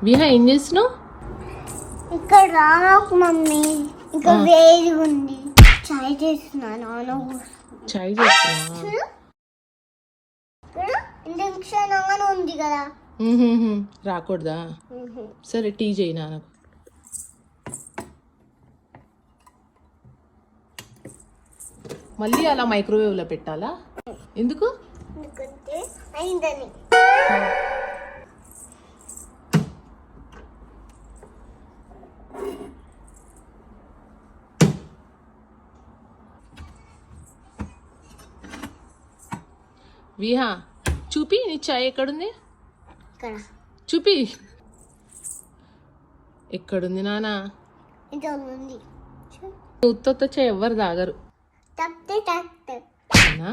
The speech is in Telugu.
విహా ఏం చేస్తున్నావు? ఇక్కడ రాకు మమ్మీ, ఇంకా వేడి ఉంది. చాయ్ చేస్తున్నాను నాన్న కోసం. చాయ్ చేస్తున్నావా? చూడు ఇండక్షన్ ఆన్ ఉంది కదా. రాకూడదా? సరే టీ చేయి నాన్నకు. మళ్ళీ అలా మైక్రోవేవ్లో పెట్టాలా? ఎందుకు? ఎందుకంటే అయిందని. విహా చూపి, నీ చాయ్ ఎక్కడుంది? ఇక్కడ చూపి. ఎక్కడుంది నానా? ఇది ఉంది. ఉత్త చాయ్ ఎవ్వరు తాగరు. తప్పితే అవునా?